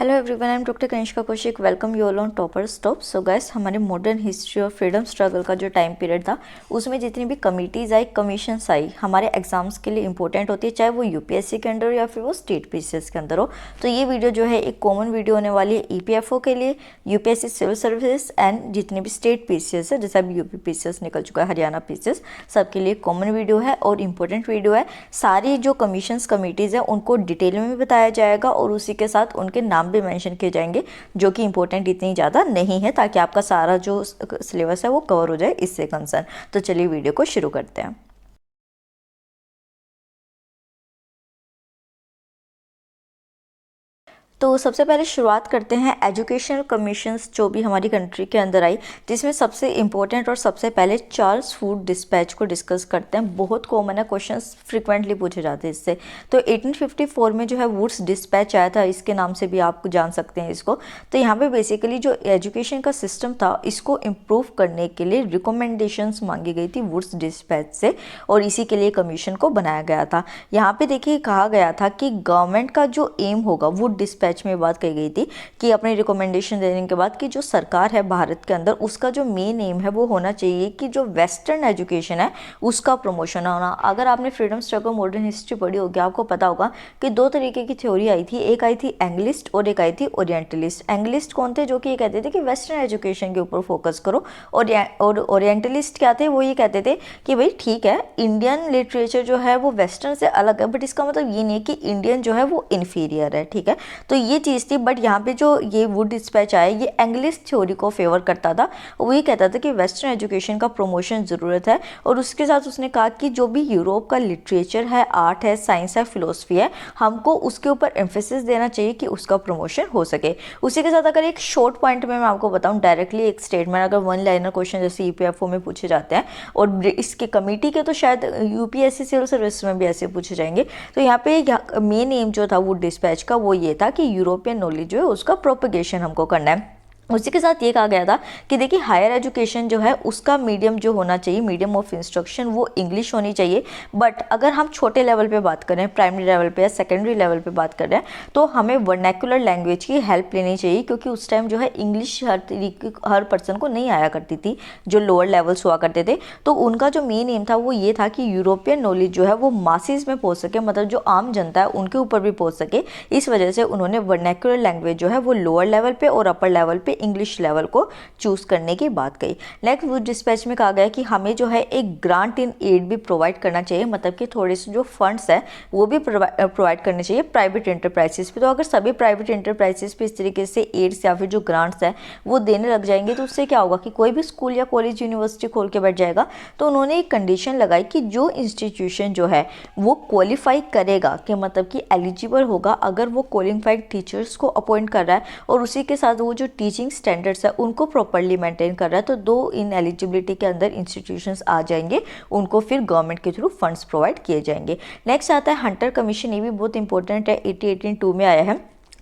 Hello everyone, I am doctor Kanishka Kaushik. Welcome you all on topper stop. So guys, हमारे modern history और freedom struggle का जो time period था उसमें जितनी भी कमिटीज़ आई, कमीशंस आई, हमारे एग्जाम्स के लिए इंपॉर्टेंट होती है, चाहे वो यूपीएससी के अंदर हो या फिर वो स्टेट पीसीएस के अंदर हो। तो ये वीडियो जो है एक कॉमन वीडियो होने वाली है ईपीएफओ के लिए, यूपीएससी सिविल सर्विसेज एंड जितने भी स्टेट पीसीएस है, जैसे अभी यूपी पीसीएस निकल चुका है, हरियाणा पीसीएस, सबके लिए कॉमन वीडियो है और इम्पोर्टेंट वीडियो है। सारी जो कमीशंस कमिटीज़ हैं उनको डिटेल में भी बताया जाएगा और उसी के साथ उनके नाम भी मेंशन किए जाएंगे, जो कि इंपॉर्टेंट इतनी ज़्यादा नहीं है, ताकि आपका सारा जो सिलेबस है वो कवर हो जाए इससे कंसर्न। तो चलिए वीडियो को शुरू करते हैं। तो सबसे पहले शुरुआत करते हैं एजुकेशनल कमीशंस जो भी हमारी कंट्री के अंदर आई, जिसमें सबसे इम्पोर्टेंट और सबसे पहले चार्ल्स वुड डिस्पैच को डिस्कस करते हैं। बहुत कॉमन है, क्वेश्चंस फ्रिक्वेंटली पूछे जाते हैं इससे। तो 1854 में जो है वुड्स डिस्पैच आया था, इसके नाम से भी आप जान सकते हैं इसको। तो यहाँ पे बेसिकली जो एजुकेशन का सिस्टम था इसको इम्प्रूव करने के लिए रिकमेंडेशंस मांगी गई थी वुड्स डिस्पैच से, और इसी के लिए कमीशन को बनाया गया था। यहाँ पे देखिए कहा गया था कि गवर्नमेंट का जो एम होगा, वुड डिस्पैच में बात कही गई थी कि अपनी रिकमेंडेशन देने के बाद कि जो सरकार है भारत के अंदर, उसका जो मेन एम है वो होना चाहिए कि जो वेस्टर्न एजुकेशन है उसका प्रमोशन होना। अगर आपने फ्रीडम स्ट्रगल मॉडर्न हिस्ट्री पढ़ी होगी, आपको पता होगा कि दो तरीके की थ्योरी आई थी, एक आई थी एंग्लिस्ट और एक आई थी ओरिएंटलिस्ट। एंग्लिस्ट कौन थे? जो कि ये कहते थे कि वेस्टर्न एजुकेशन के ऊपर फोकस करो, और ओरिएंटलिस्ट क्या थे? वो ये कहते थे कि भाई ठीक है, इंडियन लिटरेचर जो है वो वेस्टर्न से अलग है, बट इसका मतलब ये नहीं है कि इंडियन जो है वो इन्फीरियर है, ठीक है। तो ये चीज़ थी। बट यहाँ पे जो ये वुड डिस्पैच आया, ये इंग्लिश थ्योरी को फेवर करता था। वो ये कहता था कि वेस्टर्न एजुकेशन का प्रमोशन ज़रूरत है, और उसके साथ उसने कहा कि जो भी यूरोप का लिटरेचर है, आर्ट है, साइंस है, फिलोसफी है, हमको उसके ऊपर एम्फेसिस देना चाहिए कि उसका प्रमोशन हो सके। उसी के साथ अगर एक शॉर्ट पॉइंट में मैं आपको बताऊँ, डायरेक्टली एक स्टेटमेंट, अगर वन लाइनर क्वेश्चन जैसे ईपीएफओ में पूछे जाते हैं, और इसके कमेटी के तो शायद यूपीएससी सिविल सर्विस में भी ऐसे पूछे जाएंगे। तो यहाँ पे मेन एम जो था वुड डिस्पैच का वो ये था कि यूरोपियन नॉलेज जो है उसका प्रोपगेशन हमको करना है। उसी के साथ ये कहा गया था कि देखिए हायर एजुकेशन जो है उसका मीडियम जो होना चाहिए, मीडियम ऑफ इंस्ट्रक्शन, वो इंग्लिश होनी चाहिए। बट अगर हम छोटे लेवल पे बात करें, प्राइमरी लेवल पे या सेकेंडरी लेवल पे बात कर रहे हैं, तो हमें वर्नैकुलर लैंग्वेज की हेल्प लेनी चाहिए, क्योंकि उस टाइम जो है इंग्लिश हर पर्सन को नहीं आया करती थी, जो लोअर लेवल्स हुआ करते थे। तो उनका जो मेन एम था वो ये था कि यूरोपियन नॉलेज जो है वो मासेस में पहुँच सके, मतलब जो आम जनता है उनके ऊपर भी पहुँच सके। इस वजह से उन्होंने वर्नैकुलर लैंग्वेज जो है वो लोअर लेवल पे और अपर लेवल पे इंग्लिश लेवल को चूज करने की बात कही। नेक्स्ट वुड डिस्पैच में कहा गया कि हमें जो है एक ग्रांट इन एड भी प्रोवाइड करना चाहिए, मतलब कि थोड़े से जो फंड्स है वो भी प्रोवाइड करने चाहिए प्राइवेट इंटरप्राइजेस पे। तो अगर सभी प्राइवेट इंटरप्राइजेस पे इस तरीके से एड्स या फिर जो ग्रांट्स है वो देने लग जाएंगे, तो उससे क्या होगा कि कोई भी स्कूल या कॉलेज यूनिवर्सिटी खोल के बैठ जाएगा। तो उन्होंने एक कंडीशन लगाई कि जो इंस्टीट्यूशन जो है वो क्वालिफाई करेगा, कि मतलब कि एलिजिबल होगा, अगर वो क्वालिफाइड टीचर्स को अपॉइंट कर रहा है और उसी के साथ वो जो टीचिंग स्टैंडर्ड्स है उनको प्रॉपर्ली मेंटेन कर रहा है, तो दो इन एलिजिबिलिटी के अंदर इंस्टीट्यूशंस आ जाएंगे, उनको फिर गवर्नमेंट के थ्रू फंड्स प्रोवाइड किए जाएंगे। नेक्स्ट आता है हंटर कमीशन। ये भी बहुत इंपॉर्टेंट है, 1882 में आया है।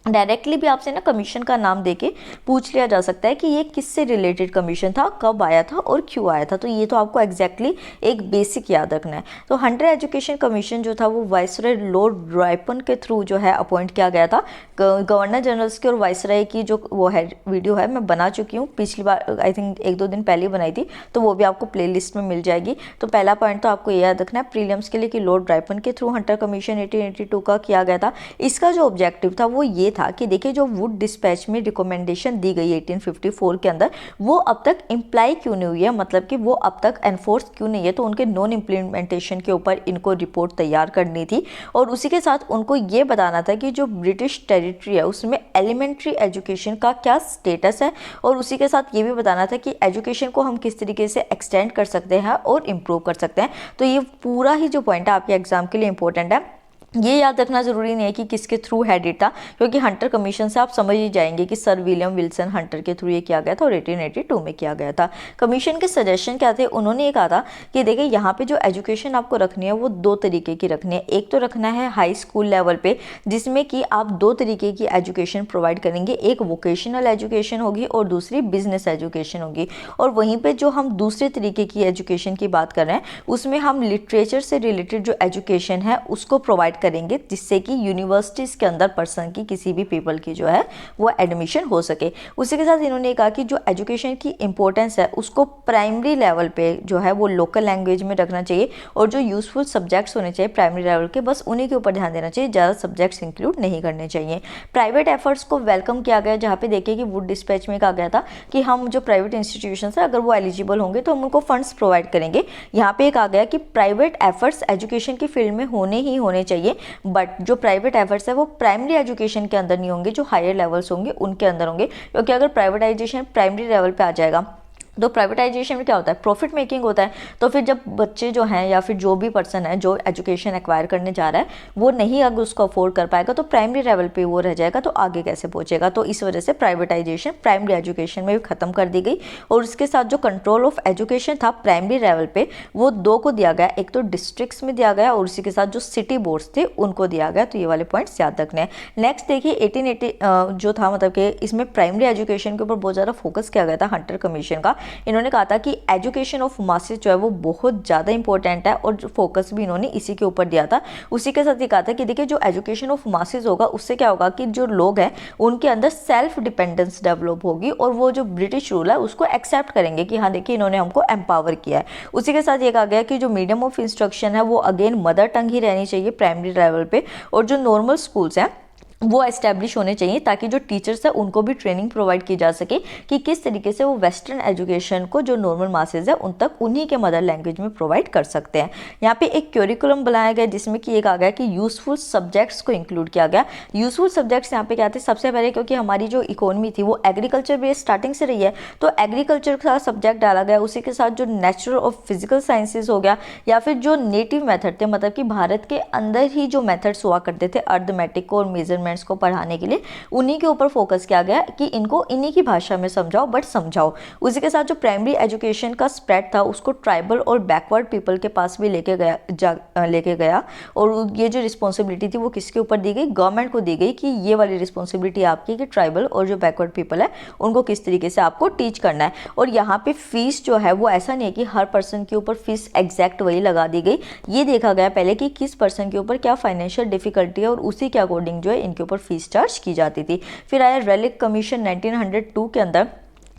डायरेक्टली भी आपसे ना कमीशन का नाम देके पूछ लिया जा सकता है कि ये किससे रिलेटेड कमीशन था, कब आया था और क्यों आया था। तो ये तो आपको एग्जैक्टली एक बेसिक याद रखना है। तो हंटर एजुकेशन कमीशन जो था वो वाइसरॉय लॉर्ड रायपन के थ्रू जो है अपॉइंट किया गया था। गवर्नर जनरल्स की और वाइसरॉय की जो वो है वीडियो है, मैं बना चुकी हूँ पिछली बार, आई थिंक 1-2 दिन पहले बनाई थी, तो वो भी आपको प्ले लिस्ट में मिल जाएगी। तो पहला पॉइंट तो आपको ये याद रखना है प्रीलिम्स के लिए कि लॉर्ड रायपन के थ्रू हंटर कमीशन 1882 का किया गया था। इसका जो ऑब्जेक्टिव था वो ये था कि देखिए जो वुड डिस्पैच में रिकमेंडेशन दी गई 1854 के अंदर, वो अब तक इम्प्लाई क्यों नहीं हुई है, मतलब कि वो अब तक एनफोर्स क्यों नहीं है। तो उनके नॉन इम्प्लीमेंटेशन के ऊपर इनको रिपोर्ट तैयार करनी थी, और उसी के साथ उनको ये बताना था कि जो ब्रिटिश टेरिटरी है उसमें एलिमेंट्री एजुकेशन का क्या स्टेटस है, और उसी के साथ ये भी बताना था कि एजुकेशन को हम किस तरीके से एक्सटेंड कर सकते हैं और इम्प्रूव कर सकते हैं। तो ये पूरा ही जो पॉइंट है आपके एग्जाम के लिए इंपॉर्टेंट है। ये याद रखना जरूरी नहीं है कि किसके थ्रू हेडेड था, क्योंकि हंटर कमीशन से आप समझ ही जाएंगे कि सर विलियम विल्सन हंटर के थ्रू ये किया गया था और 1882 में किया गया था। कमीशन के सजेशन क्या थे? उन्होंने ये कहा था कि देखिए यहाँ पे जो एजुकेशन आपको रखनी है वो दो तरीके की रखनी है। एक तो रखना है हाई स्कूल लेवल पे, जिसमें कि आप दो तरीके की एजुकेशन प्रोवाइड करेंगे, एक वोकेशनल एजुकेशन होगी और दूसरी बिजनेस एजुकेशन होगी। और वहीं पर जो हम दूसरे तरीके की एजुकेशन की बात कर रहे हैं उसमें हम लिटरेचर से रिलेटेड जो एजुकेशन है उसको प्रोवाइड करेंगे जिससे कि यूनिवर्सिटीज़ के अंदर पर्सन की किसी भी पीपल की जो है वो एडमिशन हो सके। उसी के साथ इन्होंने कहा कि जो एजुकेशन की इंपॉर्टेंस है उसको प्राइमरी लेवल पे जो है वो लोकल लैंग्वेज में रखना चाहिए और जो यूजफुल सब्जेक्ट्स होने चाहिए प्राइमरी लेवल के बस उन्हीं के ऊपर ध्यान देना चाहिए, ज़्यादा सब्जेक्ट्स इंक्लूड नहीं करने चाहिए। प्राइवेट एफर्ट्स को वेलकम किया गया, जहाँ पे देखिए कि वुड डिस्पैच में कहा गया था कि हम जो प्राइवेट इंस्टीट्यूशन है अगर वो एलिजिबल होंगे तो हम उनको फंड्स प्रोवाइड करेंगे। यहाँ पे कहा गया कि प्राइवेट एफर्ट्स एजुकेशन की फील्ड में होने ही होने चाहिए, बट जो प्राइवेट एफर्ट्स है वो प्राइमरी एजुकेशन के अंदर नहीं होंगे, जो हायर लेवल्स होंगे उनके अंदर होंगे। क्योंकि अगर प्राइवेटाइजेशन प्राइमरी लेवल पे आ जाएगा तो प्राइवेटाइजेशन में क्या होता है, प्रॉफिट मेकिंग होता है। तो फिर जब बच्चे जो हैं या फिर जो भी पर्सन है जो एजुकेशन एक्वायर करने जा रहा है वो नहीं अगर उसको अफोर्ड कर पाएगा तो प्राइमरी लेवल पे वो रह जाएगा, तो आगे कैसे पहुंचेगा। तो इस वजह से प्राइवेटाइजेशन प्राइमरी एजुकेशन में भी खत्म कर दी गई। और उसके साथ जो कंट्रोल ऑफ एजुकेशन था प्राइमरी लेवल पे वो दो को दिया गया, एक तो डिस्ट्रिक्ट्स में दिया गया और उसी के साथ जो सिटी बोर्ड्स थे उनको दिया गया। तो ये वाले पॉइंट्स याद रखने हैं। नेक्स्ट देखिए 1880 जो था, मतलब कि इसमें प्राइमरी एजुकेशन के ऊपर बहुत ज़्यादा फोकस किया गया था हंटर कमीशन का। इन्होंने कहा था कि एजुकेशन ऑफ मासेस जो है वो बहुत ज़्यादा इंपॉर्टेंट है और जो फोकस भी इन्होंने इसी के ऊपर दिया था। उसी के साथ ये कहा था कि देखिए जो एजुकेशन ऑफ मासेस होगा उससे क्या होगा कि जो लोग हैं उनके अंदर सेल्फ डिपेंडेंस डेवलप होगी और वो जो ब्रिटिश रूल है उसको एक्सेप्ट करेंगे कि हाँ देखिए इन्होंने हमको एम्पावर किया है। उसी के साथ ये कहा गया कि जो मीडियम ऑफ इंस्ट्रक्शन है वो अगेन मदर टंग ही रहनी चाहिए प्राइमरी लेवल पे, और जो नॉर्मल स्कूल्स हैं वो एस्टेब्लिश होने चाहिए ताकि जो टीचर्स है उनको भी ट्रेनिंग प्रोवाइड की जा सके कि किस तरीके से वो वेस्टर्न एजुकेशन को जो नॉर्मल मासेज है उन तक उन्हीं के मदर लैंग्वेज में प्रोवाइड कर सकते हैं। यहाँ पे एक क्यूरिकुलम बनाया गया जिसमें कि एक आ गया कि यूजफुल सब्जेक्ट्स को इंक्लूड किया गया। यूजफुल सब्जेक्ट्स यहाँ पे क्या थे, सबसे पहले क्योंकि हमारी जो इकोनॉमी थी वो एग्रीकल्चर बेस्ड स्टार्टिंग से रही है तो एग्रीकल्चर का सब्जेक्ट डाला गया। उसी के साथ जो नेचुरल और फिजिकल साइंसेज हो गया या फिर जो नेटिव मेथड थे, मतलब कि भारत के अंदर ही जो मेथड्स हुआ करते थे अर्थमेटिक को और मेजरमेंट्स को पढ़ाने के लिए, उन्हीं के ऊपर फोकस किया गया कि इनको इन्हीं की भाषा में समझाओ बट समझाओ। उसी के साथ जो प्राइमरी एजुकेशन का स्प्रेड था उसको ट्राइबल और बैकवर्ड पीपल के पास भी लेके गया और ये जो रिस्पॉन्सिबिलिटी थी वो किसके ऊपर दी गई, गवर्नमेंट को दी गई कि ये वाली रिस्पॉन्सिबिलिटी आपकी कि ट्राइबल और जो बैकवर्ड पीपल है उनको किस तरीके से आपको टीच करना है। और यहाँ पे फीस जो है वो ऐसा नहीं है कि हर पर्सन के ऊपर फीस एग्जैक्ट वही लगा दी गई, ये देखा गया पहले कि किस पर्सन के ऊपर क्या फाइनेंशियल डिफिकल्टी है और उसी के अकॉर्डिंग जो है इनके ऊपर फीस चार्ज की जाती थी। फिर आया रेलिक कमीशन 1902 के अंदर,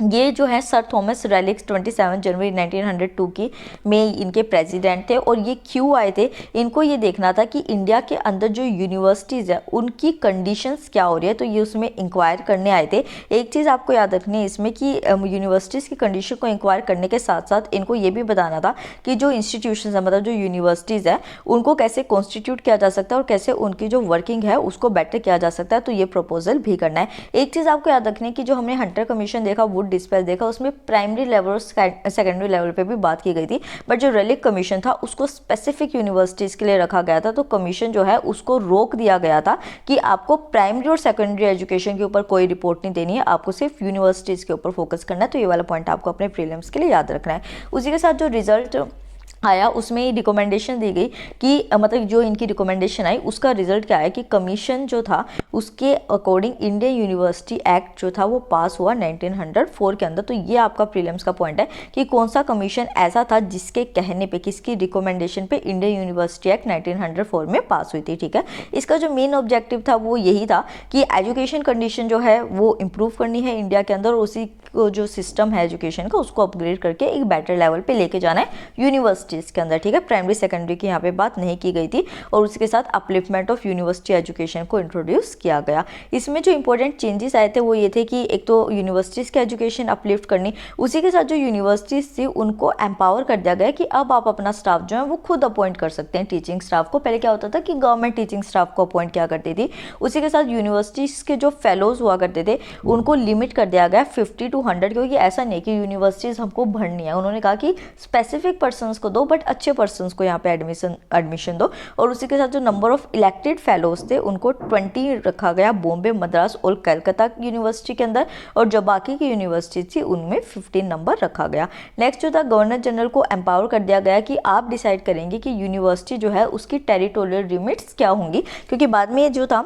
ये जो है सर थॉमस रेलिक्स 27 जनवरी 1902 की में इनके प्रेसिडेंट थे और ये क्यों आए थे, इनको ये देखना था कि इंडिया के अंदर जो यूनिवर्सिटीज़ है उनकी कंडीशंस क्या हो रही है, तो ये उसमें इंक्वायर करने आए थे। एक चीज़ आपको याद रखनी है इसमें कि यूनिवर्सिटीज़ की कंडीशन को इंक्वायर करने के साथ साथ इनको ये भी बताना था कि जो इंस्टीट्यूशन है मतलब जो यूनिवर्सिटीज़ है उनको कैसे कॉन्स्टिट्यूट किया जा सकता है और कैसे उनकी जो वर्किंग है उसको बेटर किया जा सकता है, तो ये प्रपोजल भी करना है। एक चीज़ आपको याद रखनी है कि जो हमने हंटर कमीशन देखा वुड डिस्पैच देखा उसमें प्राइमरी लेवल और सेकेंडरी लेवल पे भी बात की गई थी, बट जो रेलिक कमीशन था उसको स्पेसिफिक यूनिवर्सिटीज़ के लिए रखा गया था। तो कमीशन जो है उसको रोक दिया गया था कि आपको प्राइमरी और सेकेंडरी एजुकेशन के ऊपर कोई रिपोर्ट नहीं देनी है, आपको सिर्फ यूनिवर्सिटीज़ के ऊपर फोकस करना है। तो ये वाला पॉइंट आपको अपने प्रीलिम्स के लिए याद रखना है। उसी के साथ जो रिजल्ट आया उसमें रिकमेंडेशन दी गई कि मतलब जो इनकी रिकमेंडेशन आई उसका रिजल्ट क्या है कि कमीशन जो था उसके अकॉर्डिंग इंडियन यूनिवर्सिटी एक्ट जो था वो पास हुआ 1904 के अंदर। तो ये आपका प्रीलिम्स का पॉइंट है कि कौन सा कमीशन ऐसा था जिसके कहने पे किसकी रिकमेंडेशन पे इंडियन यूनिवर्सिटी एक्ट 1904 में पास हुई थी। ठीक है, इसका जो मेन ऑब्जेक्टिव था वो यही था कि एजुकेशन कंडीशन जो है वो इम्प्रूव करनी है इंडिया के अंदर, उसी को जो सिस्टम है एजुकेशन का उसको अपग्रेड करके एक बेटर लेवल पे लेके जाना है यूनिवर्सिटीज़ के अंदर। ठीक है, प्राइमरी सेकेंडरी की यहाँ पे बात नहीं की गई थी और उसके साथ अपलिफ्टमेंट ऑफ यूनिवर्सिटी एजुकेशन को इंट्रोड्यूस किया गया। इसमें जो इंपॉर्टेंट चेंजेस आए थे वो ये थे कि एक तो यूनिवर्सिटीज़ की एजुकेशन अपलिफ्ट करनी, उसी के साथ जो यूनिवर्सिटीज़ थी उनको एम्पावर कर दिया गया कि अब आप अपना स्टाफ जो है वो खुद अपॉइंट कर सकते हैं टीचिंग स्टाफ को। पहले क्या होता था कि गवर्नमेंट टीचिंग स्टाफ को अपॉइंट किया करती थी। उसी के साथ यूनिवर्सिटीज़ के जो फेलोज हुआ करते थे उनको लिमिट कर दिया गया 50 to 100, क्योंकि ऐसा नहीं कि यूनिवर्सिटीज़ हमको भरनी है, उन्होंने कहा कि स्पेसिफिक पर्सनस को दो बट अच्छे पर्सनस को यहाँ पे एडमिशन दो। और उसी के साथ जो नंबर ऑफ इलेक्टेड फेलोज थे उनको 20 रखा गया बॉम्बे, मद्रास और कलकत्ता यूनिवर्सिटी के अंदर, और जो बाकी की यूनिवर्सिटी थी उनमें 15 नंबर रखा गया। नेक्स्ट जो था गवर्नर जनरल को एम्पावर कर दिया गया कि आप डिसाइड करेंगे कि यूनिवर्सिटी जो है उसकी टेरिटोरियल लिमिट्स क्या होंगी, क्योंकि बाद में जो था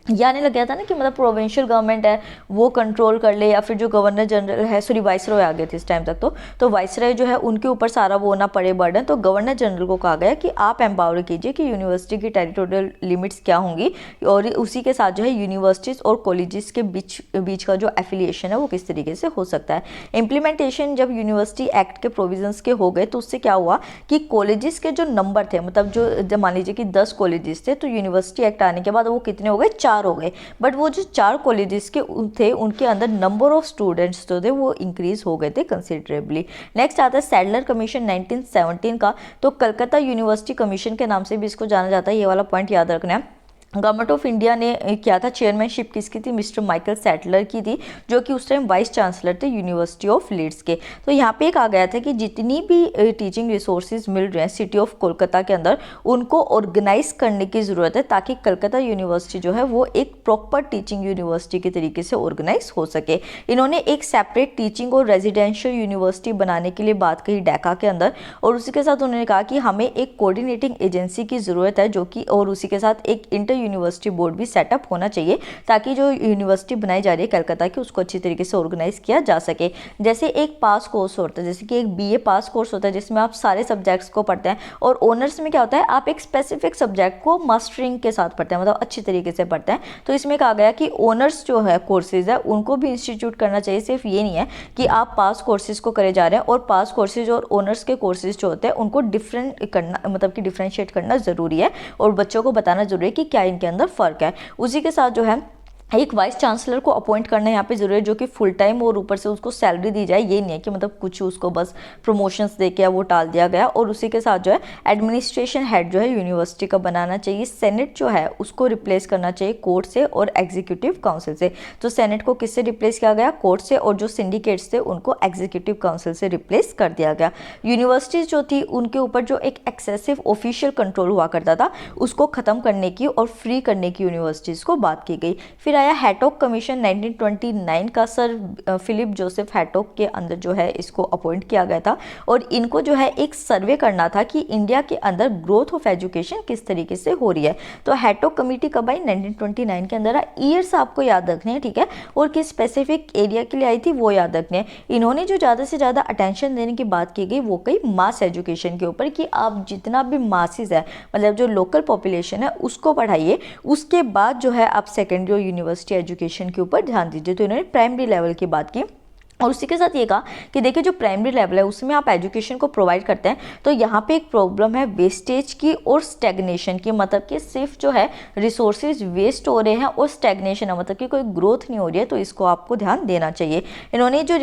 ये आने लग गया था ना कि मतलब प्रोविंशियल गवर्नमेंट है वो कंट्रोल कर ले, या फिर जो गवर्नर जनरल है, सॉरी वाइसरॉय आ गए थे इस टाइम तक, तो वाइसरॉय जो है उनके ऊपर सारा वो ना पड़े बर्डन। तो गवर्नर जनरल को कहा गया कि आप एम्पावर कीजिए कि यूनिवर्सिटी की टेरिटोरियल लिमिट्स क्या होंगी, और उसी के साथ जो है यूनिवर्सिटीज़ और कॉलेजेस के बीच का जो एफिलिएशन है वो किस तरीके से हो सकता है। इम्प्लीमेंटेशन जब यूनिवर्सिटी एक्ट के प्रोविजंस के हो गए तो उससे क्या हुआ कि कॉलेजेस के जो नंबर थे, मतलब जो मान लीजिए कि 10 कॉलेजेस थे, तो यूनिवर्सिटी एक्ट आने के बाद वो कितने हो गए, 4 हो गए। बट वो जो 4 कॉलेजेस के थे उनके अंदर नंबर ऑफ स्टूडेंट्स जो थे वो इंक्रीज हो गए थे कंसिडरेबली। नेक्स्ट आता है सैडलर कमीशन 1917 का। तो कलकत्ता यूनिवर्सिटी कमीशन के नाम से भी इसको जाना जाता है, ये वाला पॉइंट याद रखना है। गवर्नमेंट ऑफ इंडिया ने किया था, चेयरमैनशिप किसकी थी, मिस्टर माइकल सैडलर की थी, जो कि उस टाइम वाइस चांसलर थे यूनिवर्सिटी ऑफ लीड्स के। तो यहाँ पे एक आ गया था कि जितनी भी टीचिंग रिसोर्सेज मिल रहे हैं सिटी ऑफ कोलकाता के अंदर, उनको ऑर्गेनाइज करने की ज़रूरत है ताकि कलकत्ता यूनिवर्सिटी जो है वो एक प्रॉपर टीचिंग यूनिवर्सिटी के तरीके से ऑर्गेनाइज हो सके। इन्होंने एक सेपरेट टीचिंग और रेजिडेंशियल यूनिवर्सिटी बनाने के लिए बात कही डैका के अंदर, और उसी के साथ उन्होंने कहा कि हमें एक कोऑर्डिनेटिंग एजेंसी की ज़रूरत है जो कि, और उसी के साथ एक इंटर यूनिवर्सिटी बोर्ड भी सेटअप होना चाहिए ताकि जो यूनिवर्सिटी बनाई जा रही है कलकत्ता की उसको अच्छी तरीके से ऑर्गेनाइज किया जा सके। जैसे एक पास कोर्स होता है, जैसे कि एक बीए पास कोर्स होता है जिसमें आप सारे सब्जेक्ट्स को पढ़ते हैं, और ऑनर्स में क्या होता है आप एक स्पेसिफिक सब्जेक्ट को मास्टरिंग के साथ पढ़ते हैं, मतलब अच्छी तरीके से पढ़ते हैं। तो इसमें कहा गया कि ऑनर्स जो है कोर्सेज है उनको भी इंस्टीट्यूट करना चाहिए। सिर्फ ये नहीं है कि आप पास कोर्सेज को करे जा रहे हैं, और पास कोर्सेज और ऑनर्स के कोर्सेज जो होते हैं उनको डिफरेंट करना, मतलब कि डिफरेंशिएट करना ज़रूरी है, और बच्चों को बताना जरूरी है कि क्या इनके अंदर फ़र्क है। उसी के साथ जो है एक वाइस चांसलर को अपॉइंट करना यहाँ पे जरूरी है, जो कि फुल टाइम और ऊपर से उसको सैलरी दी जाए। ये नहीं है कि मतलब कुछ उसको बस प्रमोशंस दे के वो टाल दिया गया। और उसी के साथ जो है एडमिनिस्ट्रेशन हेड जो है यूनिवर्सिटी का बनाना चाहिए। सेनेट जो है उसको रिप्लेस करना चाहिए कोर्ट से और एग्जीक्यूटिव काउंसिल से। तो सेनेट को किससे रिप्लेस किया गया, कोर्ट से, और जो सिंडिकेट्स थे उनको एग्जीक्यूटिव काउंसिल से रिप्लेस कर दिया गया। यूनिवर्सिटीज़ जो थी उनके ऊपर जो एक एक्सेसिव ऑफिशियल कंट्रोल हुआ करता था उसको ख़त्म करने की और फ्री करने की यूनिवर्सिटीज़ को बात की गई। फिर आया हैटॉक कमीशन 1929 का। सर फिलिप जोसेफ हैटॉक के अंदर जो है इसको अपॉइंट किया गया था, और इनको जो है एक सर्वे करना था कि इंडिया के अंदर ग्रोथ ऑफ एजुकेशन किस तरीके से हो रही है। तो हैटॉक कमेटी कब आई, 1929 के अंदर। ईयर्स आपको याद रखने हैं, ठीक है, और किस स्पेसिफिक एरिया के लिए आई थी वो याद रखने हैं। इन्होंने जो ज़्यादा से ज़्यादा अटेंशन देने की बात की गई वो कही मास एजुकेशन के ऊपर, कि आप जितना भी मासेस है, मतलब जो लोकल पॉपुलेशन है उसको पढ़ाइए, उसके बाद जो है आप सेकेंडरी और यूनिवर्सिटी एजुकेशन के ऊपर ध्यान दीजिए। तो इन्होंने प्राइमरी लेवल की बात की, और उसी के साथ ये कहा कि देखिए जो प्राइमरी लेवल है उसमें आप एजुकेशन को प्रोवाइड करते हैं, तो यहाँ पे एक प्रॉब्लम है वेस्टेज की और स्टैग्नेशन की, मतलब कि सिर्फ जो है रिसोर्सेज वेस्ट हो रहे हैं और स्टैग्नेशन है, मतलब कि कोई ग्रोथ नहीं हो रही है, तो इसको आपको ध्यान देना चाहिए। इन्होंने जो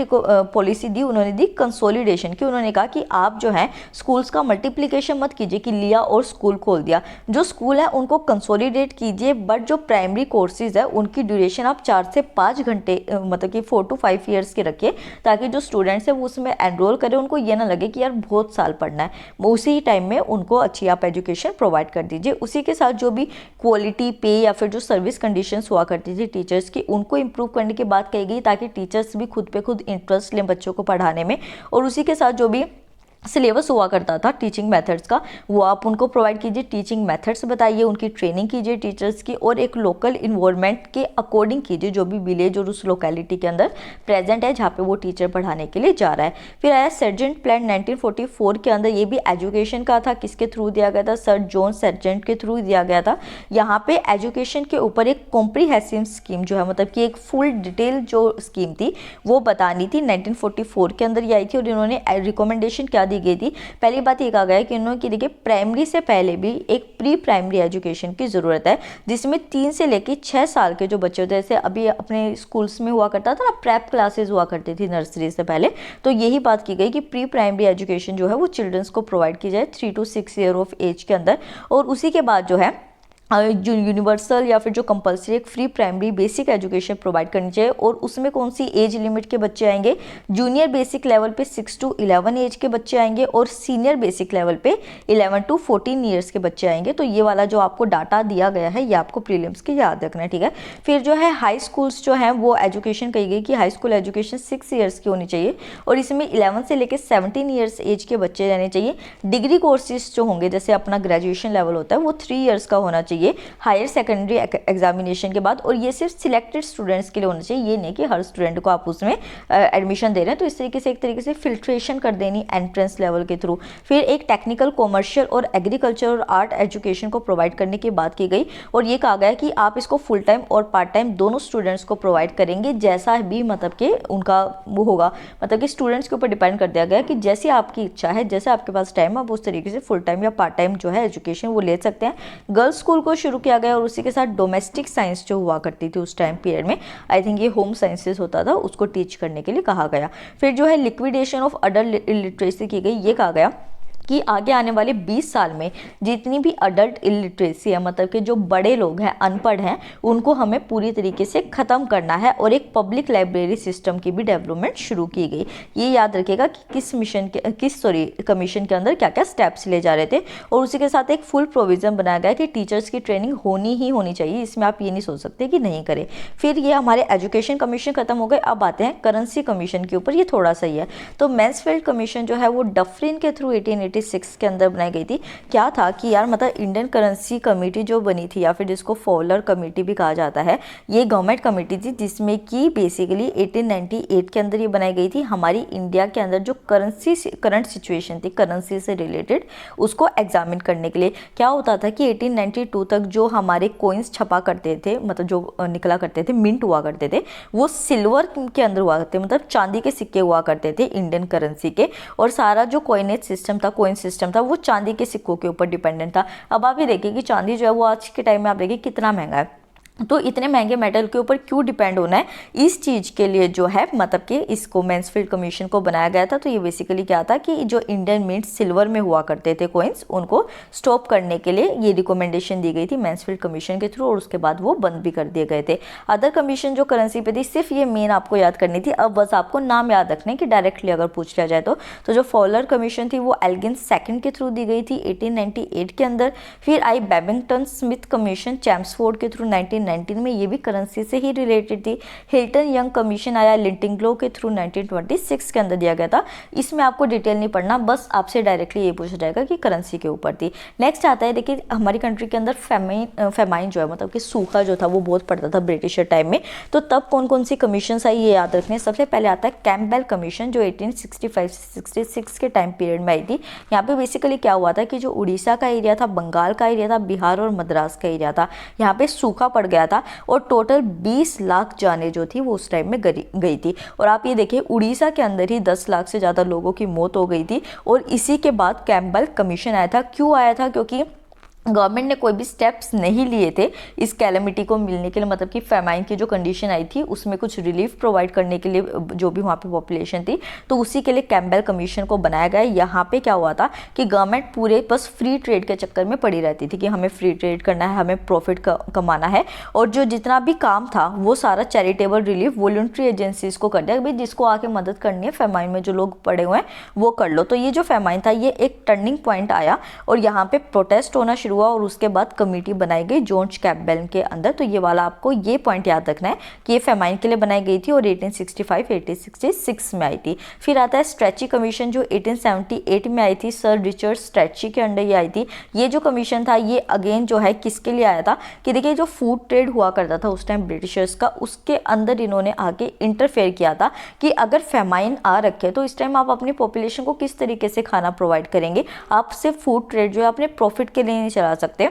पॉलिसी दी उन्होंने दी कंसोलिडेशन की। उन्होंने कहा कि आप जो है स्कूल्स का मल्टीप्लीकेशन मत कीजिए कि लिया और स्कूल खोल दिया, जो स्कूल है उनको कंसोलिडेट कीजिए, बट जो प्राइमरी कोर्सेज है उनकी ड्यूरेशन आप 4 से 5 घंटे मतलब कि 4 to 5 ईयर्स के रखिए, ताकि जो स्टूडेंट्स है वो उसमें एनरोल करें, उनको ये ना लगे कि यार बहुत साल पढ़ना है, उसी टाइम में उनको अच्छी आप एजुकेशन प्रोवाइड कर दीजिए। उसी के साथ जो भी क्वालिटी पे या फिर जो सर्विस कंडीशंस हुआ करती थी टीचर्स की उनको इम्प्रूव करने की बात कही गई, ताकि टीचर्स भी खुद पे खुद इंटरेस्ट लें बच्चों को पढ़ाने में। और उसी के साथ जो भी सिलेबस हुआ करता था टीचिंग मेथड्स का वो आप उनको प्रोवाइड कीजिए, टीचिंग मेथड्स बताइए, उनकी ट्रेनिंग कीजिए टीचर्स की, और एक लोकल इन्वायरमेंट के अकॉर्डिंग कीजिए जो भी विलेज और उस लोकेलिटी के अंदर प्रेजेंट है जहाँ पे वो टीचर पढ़ाने के लिए जा रहा है। फिर आया सर्जेंट प्लान 1944 के अंदर, ये भी एजुकेशन का था। किसके थ्रू दिया गया था, सर जॉन सर्जेंट के थ्रू दिया गया था। यहाँ पे एजुकेशन के ऊपर एक कॉम्प्रीहेंसिव स्कीम जो है, मतलब कि एक फुल डिटेल जो स्कीम थी वो बतानी थी, 1944 के अंदर ये आई थी। और इन्होंने रिकमेंडेशन क्या दी गई थी, पहली बात ये कहा गया कि इन्होंने कि देखिए प्राइमरी से पहले भी एक प्री प्राइमरी एजुकेशन की ज़रूरत है, जिसमें 3 से लेकर 6 साल के जो बच्चे होते हैं, जैसे अभी अपने स्कूल्स में हुआ करता था ना, प्रेप क्लासेस हुआ करती थी नर्सरी से पहले, तो यही बात की गई कि प्री प्राइमरी एजुकेशन जो है वो चिल्ड्रंस को प्रोवाइड की जाए 3 to 6 ईयर ऑफ एज के अंदर। और उसी के बाद जो है जो यूनिवर्सल या फिर जो कंपलसरी एक free primary basic education provide करनी चाहिए। और उसमें कौन सी एज लिमिट के बच्चे आएंगे, जूनियर बेसिक लेवल पे 6 to 11 एज के बच्चे आएंगे, और सीनियर बेसिक लेवल पे 11 to 14 ईयर्स के बच्चे आएंगे। तो ये वाला जो आपको डाटा दिया गया है ये आपको प्रीलिम्स के याद रखना है, ठीक है। फिर जो है हाई स्कूल्स जो हैं वो एजुकेशन कही गई कि हाई स्कूल एजुकेशन 6 ईयर्स की होनी चाहिए, और इसमें 11 से लेकर 17 ईयर्स एज के बच्चे रहने चाहिए। डिग्री कोर्सेज जो होंगे जैसे अपना ग्रेजुएशन लेवल होता है वो 3 ईयर्स का होना चाहिए। चाहिए हायर सेकेंडरी एग्जामिनेशन के बाद, और ये सिर्फ सिलेक्टेड स्टूडेंट्स के लिए होना चाहिए। ये नहीं कि हर स्टूडेंट को आप उसमें एडमिशन दे रहे हैं। तो इस तरीके से एक तरीके से फिल्ट्रेशन कर देनी एंट्रेंस लेवल के थ्रू। फिर एक टेक्निकल, कॉमर्शियल और एग्रीकल्चर और आर्ट एजुकेशन को प्रोवाइड करने की बात की गई, और ये कहा गया कि आप इसको फुल टाइम और पार्ट टाइम दोनों स्टूडेंट्स को प्रोवाइड करेंगे, जैसा भी मतलब कि उनका वो होगा, मतलब कि स्टूडेंट्स के ऊपर डिपेंड कर दिया गया कि जैसे आपकी इच्छा है, जैसे आपके पास टाइम, आप उस तरीके से फुल टाइम या पार्ट टाइम जो है एजुकेशन वो ले सकते हैं। गर्ल्स स्कूल को शुरू किया गया, और उसी के साथ डोमेस्टिक साइंस जो हुआ करती थी उस टाइम पीरियड में, आई थिंक ये होम साइंसेस होता था, उसको टीच करने के लिए कहा गया। फिर जो है लिक्विडेशन ऑफ अडल्ट इलिटरेसी की गई। ये कहा गया कि आगे आने वाले 20 साल में जितनी भी अडल्ट इलिटरेसी है, मतलब कि जो बड़े लोग हैं, अनपढ़ हैं, उनको हमें पूरी तरीके से ख़त्म करना है, और एक पब्लिक लाइब्रेरी सिस्टम की भी डेवलपमेंट शुरू की गई। ये याद रखिएगा कि किस कमीशन के अंदर क्या क्या स्टेप्स ले जा रहे थे। और उसी के साथ एक फुल प्रोविज़न बनाया गया कि टीचर्स की ट्रेनिंग होनी ही होनी चाहिए, इसमें आप ये नहीं सोच सकते कि नहीं करें। फिर ये हमारे एजुकेशन कमीशन खत्म हो गए। अब आते हैं करेंसी कमीशन के ऊपर। ये थोड़ा सा ही है। तो मैंसफील्ड कमीशन जो है वो डफरिन के थ्रू 1886 के अंदर बनाई गई थी। क्या था कि यार मतलब इंडियन करेंसी कमेटी जो बनी थी, या फिर जिसको फॉवलर कमेटी भी कहा जाता है, ये गवर्नमेंट कमेटी थी, जिसमें कि बेसिकली 1898 के अंदर ये बनाई गई थी। हमारी इंडिया के अंदर जो करंट सिचुएशन थी करेंसी से रिलेटेड, उसको एग्जामिन करने के लिए। क्या होता था कि 1892 तक जो हमारे कॉइन्स छपा करते थे, मतलब जो निकला करते थे, मिंट हुआ करते थे, वो सिल्वर के अंदर हुआ करते, मतलब चांदी के सिक्के हुआ करते थे इंडियन करेंसी के, और सारा जो कॉइनेज सिस्टम था, कॉइन सिस्टम था, वो चांदी के सिक्कों के ऊपर डिपेंडेंट था। अब आप ये देखिए कि चांदी जो है वो आज के टाइम में आप देखिए कितना महंगा है। तो इतने महंगे मेटल के ऊपर क्यों डिपेंड होना है, इस चीज़ के लिए जो है मतलब कि इसको मैंसफील्ड कमीशन को बनाया गया था। तो ये बेसिकली क्या था कि जो इंडियन मिंट सिल्वर में हुआ करते थे कॉइन्स, उनको स्टॉप करने के लिए ये रिकमेंडेशन दी गई थी मैंसफील्ड कमीशन के थ्रू, और उसके बाद वो बंद भी कर दिए गए थे। अदर कमीशन जो करेंसी पे थी, सिर्फ ये मेन आपको याद करनी थी। अब बस आपको नाम याद रखने की डायरेक्टली अगर पूछ लिया जाए तो जो फॉवलर कमीशन थी वो एल्गिन सेकंड के थ्रू दी गई थी 1898 के अंदर। फिर आई बेबिंगटन स्मिथ कमीशन चैम्सफोर्ड के थ्रू 1919 में, ये भी करेंसी से ही रिलेटेड थी। हिल्टन यंग कमीशन आया लिंटिंग्लो के थ्रू 1926 के अंदर दिया गया था। इसमें आपको डिटेल नहीं पढ़ना, बस आपसे डायरेक्टली ये पूछा जाएगा कि करेंसी के ऊपर थी। नेक्स्ट आता है, देखिए हमारी कंट्री के अंदर फेमाइन जो है, मतलब कि सूखा जो था वो बहुत पड़ता था ब्रिटिशर टाइम में। तो तब कौन कौन सी कमीशन आई ये याद रखने। सबसे पहले आता है कैम्पबेल कमीशन, जो 1865-66 के टाइम पीरियड में आई थी। यहाँ पे बेसिकली क्या हुआ था कि जो उड़ीसा का एरिया था, बंगाल का एरिया था, बिहार और मद्रास का एरिया था, यहाँ पे सूखा पड़ गया था, और टोटल 20 लाख जाने जो थी वो उस टाइम में गई थी। और आप ये देखिए उड़ीसा के अंदर ही 10 लाख से ज़्यादा लोगों की मौत हो गई थी। और इसी के बाद कैम्पबेल कमीशन आया था। क्यों आया था? क्योंकि गवर्नमेंट ने कोई भी स्टेप्स नहीं लिए थे इस कैलेमिटी को मिलने के लिए, मतलब कि फेमाइन की जो कंडीशन आई थी उसमें कुछ रिलीफ प्रोवाइड करने के लिए जो भी वहाँ पे पॉपुलेशन थी, तो उसी के लिए कैम्पबेल कमीशन को बनाया गया। यहाँ पे क्या हुआ था कि गवर्नमेंट पूरे बस फ्री ट्रेड के चक्कर में पड़ी रहती थी कि हमें फ्री ट्रेड करना है, हमें प्रॉफिट कमाना है, और जो जितना भी काम था वो सारा चैरिटेबल रिलीफ वॉलंटरी एजेंसीज को कर दिया, भाई जिसको आके मदद करनी है, फेमाइन में जो लोग पड़े हुए हैं वो कर लो। तो ये जो फेमाइन था ये एक टर्निंग पॉइंट आया, और यहाँ पे प्रोटेस्ट होना शुरू हुआ, और उसके बाद कमेटी बनाई गई जॉर्ज कैम्पबेल के अंदर। तो ये वाला आपको ये पॉइंट याद रखना है कि ये फेमाइन के लिए बनाई गई थी, और 1865-1866 में आई थी। फिर आता है स्ट्रेची कमीशन, जो 1878 में आई थी, सर रिचर्ड स्ट्रेची के अंडर ये आई थी। ये जो कमीशन था ये अगेन जो है किसके लिए आया था कि देखिए जो फूड ट्रेड हुआ करता था उस टाइम ब्रिटिशर्स का, उसके अंदर इन्होंने आके इंटरफेयर किया था कि अगर फेमाइन आ रखे तो इस टाइम आप अपनी पॉपुलेशन को किस तरीके से खाना प्रोवाइड करेंगे। आप सिर्फ फूड ट्रेड जो है अपने प्रॉफिट के लिए नहीं चला सकते।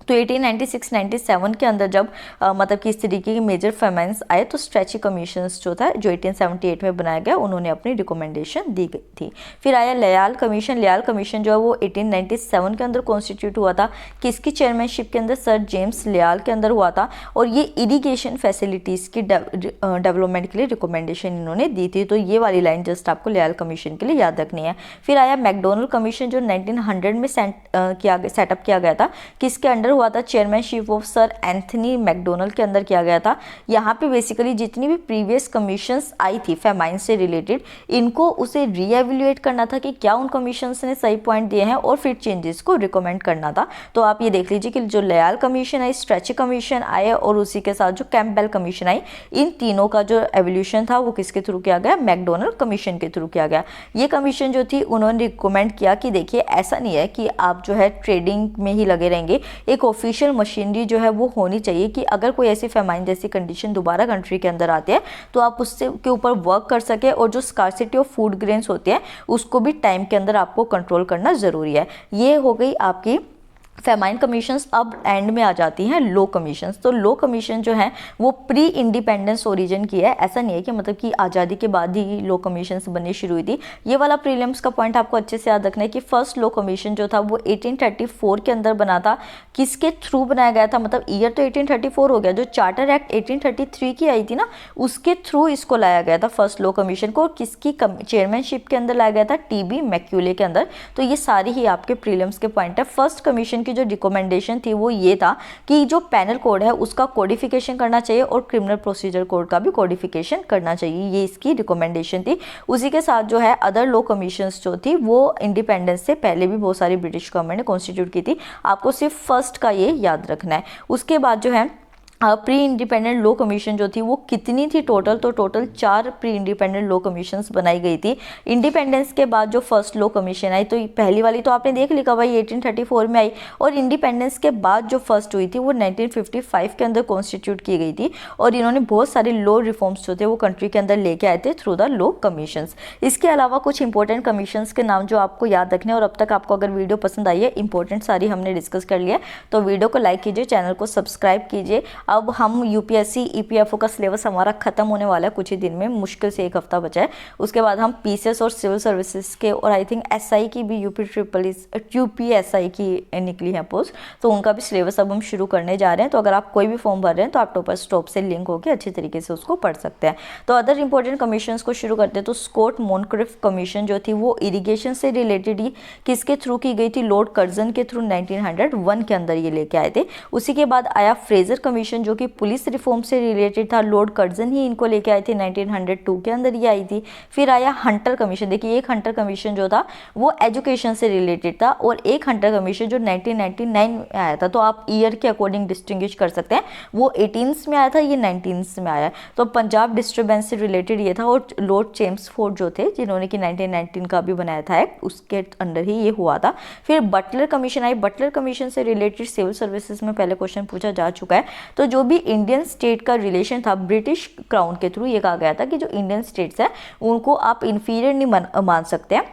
तो 1896-97 के अंदर जब मतलब कि इस तरीके के मेजर फेमाइन्स आए, तो स्ट्रेची कमीशंस जो था जो 1878 में बनाया गया, उन्होंने अपनी रिकमेंडेशन दी गई थी। फिर आया लयाल कमीशन। लयाल कमीशन जो है वो 1897 के अंदर कॉन्स्टिट्यूट हुआ था। किसकी चेयरमैनशिप के अंदर? सर जेम्स लयाल के अंदर हुआ था, और ये इरीगेशन फैसिलिटीज़ की डेवलपमेंट के लिए रिकमेंडेशन इन्होंने दी थी। तो ये वाली लाइन जस्ट आपको लयाल कमीशन के लिए याद रखनी है। फिर आया मैकडोनल्ड कमीशन, जो 1900 में सेटअप किया गया था। किसके अंडर हुआ था? Chairmanship of sir Anthony McDonald के अंदर किया गया था। यहाँ पे बेसिकली जितनी भी प्रीवियस कमीशंस आई थी फेमाइन से रिलेटेड, इनको उसे रीएवैल्यूएट करना था कि क्या उन कमीशंस ने सही पॉइंट दिए हैं, और फिर चेंजेस को रिकमेंड करना था। तो आप ये देख लीजिए कि जो लयाल कमीशन आई, स्ट्रेची कमीशन आए, और उसी के साथ जो कैम्पबेल कमीशन आई, इन तीनों का जो एवोल्यूशन था वो किसके थ्रू किया गया? मैकडोनल्ड कमीशन के थ्रू किया गया। ये कमीशन जो थी उन्होंने रिकमेंड किया कि देखिए ऐसा नहीं है कि आप जो है ट्रेडिंग में ही लगे रहेंगे, एक एक ऑफिशियल मशीनरी जो है वो होनी चाहिए कि अगर कोई ऐसी फेमाइन जैसी कंडीशन दोबारा कंट्री के अंदर आती है तो आप उससे के ऊपर वर्क कर सके, और जो स्कार्सिटी ऑफ फूड ग्रेन्स होती है उसको भी टाइम के अंदर आपको कंट्रोल करना ज़रूरी है। ये हो गई आपकी फेमाइन कमीशंस। अब एंड में आ जाती हैं लो कमीशंस। तो लो कमीशन जो है वो प्री इंडिपेंडेंस ओरिजिन की है। ऐसा नहीं है कि मतलब कि आज़ादी के बाद ही लो कमीशंस बननी शुरू हुई थी। ये वाला प्रीलिम्स का पॉइंट आपको अच्छे से याद रखना है कि फर्स्ट लो कमीशन जो था वो 1834 के अंदर बना था। किसके थ्रू बनाया गया था, मतलब ईयर तो 1834 हो गया, जो चार्टर एक्ट 1833 की आई थी ना उसके थ्रू इसको लाया गया था फर्स्ट लो कमीशन को। और किसकी चेयरमैनशिप के अंदर लाया गया था, टीबी मैक्यूले के अंदर। तो ये सारी ही आपके प्रीलिम्स के पॉइंट है। फर्स्ट कमीशन की जो रिकमेंडेशन थी वो ये था कि जो पैनल कोड है उसका कोडिफिकेशन करना चाहिए और क्रिमिनल प्रोसीजर कोड का भी कोडिफिकेशन करना चाहिए, ये इसकी रिकमेंडेशन थी। उसी के साथ जो है अदर लो कमीशंस जो थी वो इंडिपेंडेंस से पहले भी बहुत सारी ब्रिटिश गवर्नमेंट ने कॉन्स्टिट्यूट की थी। आपको सिर्फ फर्स्ट का ये याद रखना है। उसके बाद जो है प्री इंडिपेंडेंट लो कमीशन जो थी वो कितनी थी टोटल, तो टोटल 4 प्री इंडिपेंडेंट लो कमीशंस बनाई गई थी। इंडिपेंडेंस के बाद जो फर्स्ट लो कमीशन आई तो पहली वाली तो आपने देख लिखा भाई 1834 में आई, और इंडिपेंडेंस के बाद जो फर्स्ट हुई थी वो 1955 के अंदर कॉन्स्टिट्यूट की गई थी। और इन्होंने बहुत सारे लो रिफॉर्म्स जो थे वो कंट्री के अंदर लेके आए थे थ्रू द लो कमीशंस। इसके अलावा कुछ इंपॉर्टेंट कमीशंस के नाम जो आपको याद रखने, और अब तक आपको अगर वीडियो पसंद आई है, इंपॉर्टेंट सारी हमने डिस्कस कर लिया, तो वीडियो को लाइक कीजिए, चैनल को सब्सक्राइब कीजिए। अब हम यूपीएससी ईपीएफओ का सिलेबस हमारा खत्म होने वाला है कुछ ही दिन में, मुश्किल से एक हफ्ता बचा है। उसके बाद हम पीसीएस और सिविल सर्विसेज के, और आई थिंक एसआई की भी यूपीएसआई की निकली है पोस्ट, तो उनका भी सिलेबस अब हम शुरू करने जा रहे हैं। तो अगर आप कोई भी फॉर्म भर रहे हैं तो आप टॉपर स्टॉप से लिंक होकर अच्छी तरीके से उसको पढ़ सकते हैं। तो अदर इंपॉर्टेंट कमीशन को शुरू करते हैं। तो स्कॉट मोनक्रिफ कमीशन जो थी वो इरिगेशन से रिलेटेड ही किसके थ्रू की गई थी, लॉर्ड कर्जन के थ्रू 1901 के अंदर ये लेके आए थे। उसी के बाद आया फ्रेजर कमीशन जो कि पुलिस रिफॉर्म से रिलेटेड था, लॉर्ड कर्जन ही इनको लेके आए थे, 1902 के अंदर ये आई थी। फिर आया हंटर कमीशन। देखिए एक हंटर कमीशन जो था वो एजुकेशन से रिलेटेड था, और एक हंटर कमीशन जो 1999 में आया था। तो आप ईयर के अकॉर्डिंग डिस्टिंग्विश कर सकते हैं, वो 18th में आया था, ये 19th में आया। तो पंजाब डिस्टर्बेंस से रिलेटेड ये था, और लॉर्ड चेम्सफोर्ड जो थे जिन्होंने कि 1919 का भी बनाया था एक्ट, उसके अंडर ही ये हुआ था। फिर बटलर कमीशन आई। बटलर कमीशन से रिलेटेड सिविल सर्विसेज में पहले क्वेश्चन पूछा जा चुका है। तो जो भी इंडियन स्टेट का रिलेशन था ब्रिटिश क्राउन के थ्रू, ये कहा गया था कि जो इंडियन स्टेट्स है उनको आप इन्फीरियर नहीं मान सकते हैं,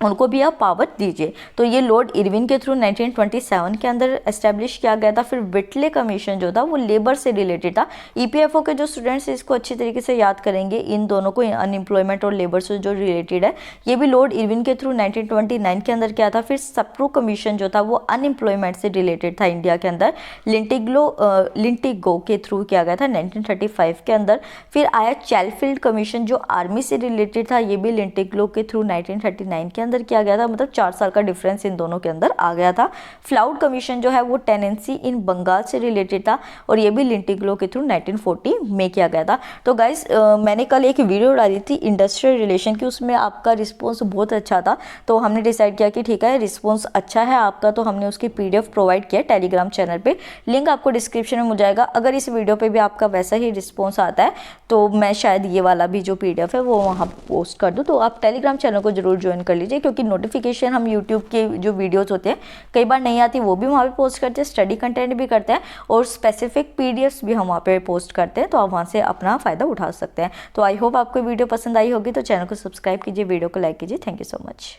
उनको भी आप पावर दीजिए। तो ये लॉर्ड इरविन के थ्रू 1927 के अंदर एस्टेब्लिश किया गया था। फिर विटले कमीशन जो था वो लेबर से रिलेटेड था। ईपीएफओ के जो स्टूडेंट्स इसको अच्छी तरीके से याद करेंगे, इन दोनों को अनएम्प्लॉयमेंट और लेबर से जो रिलेटेड है, ये भी लॉर्ड इरविन के थ्रू 1929 के अंदर किया था। फिर सप्रू कमीशन जो था वो अनएम्प्लॉयमेंट से रिलेटेड था इंडिया के अंदर, लिंटिगो के थ्रू किया गया था 1935 के अंदर। फिर आया चैलफील्ड कमीशन जो आर्मी से रिलेटेड था, ये भी लिंटिगो के थ्रू 1939 के अंदर किया गया था। मतलब 4 साल का डिफरेंस इन दोनों के अंदर आ गया था। फ्लाउड कमीशन जो है वो टेनेंसी इन बंगाल से रिलेटेड था, और ये भी लिंटिगलो के थ्रू 1940 में किया गया था। तो गाइस मैंने कल एक वीडियो डाली थी इंडस्ट्रियल रिलेशन की, उसमें आपका रिस्पॉन्स बहुत अच्छा था। तो हमने डिसाइड किया कि ठीक है रिस्पॉन्स अच्छा है आपका, तो हमने उसकी PDF प्रोवाइड किया टेलीग्राम चैनल पे, लिंक आपको डिस्क्रिप्शन में मिल जाएगा। अगर इस वीडियो पे भी आपका वैसा ही रिस्पॉन्स आता है तो मैं शायद ये वाला भी जो PDF है वो वहाँ पोस्ट कर दूँ। तो आप टेलीग्राम चैनल को जरूर ज्वाइन कर लीजिए, क्योंकि नोटिफिकेशन हम यूट्यूब के जो वीडियोस होते हैं कई बार नहीं आती, वो भी वहाँ पे पोस्ट करते हैं, स्टडी कंटेंट भी करते हैं, और स्पेसिफिक PDFs भी हम वहाँ पे पोस्ट करते हैं। तो आप वहाँ से अपना फ़ायदा उठा सकते हैं। तो आई होप आपको वीडियो पसंद आई होगी, तो चैनल को सब्सक्राइब कीजिए, वीडियो को लाइक कीजिए। Thank you so much.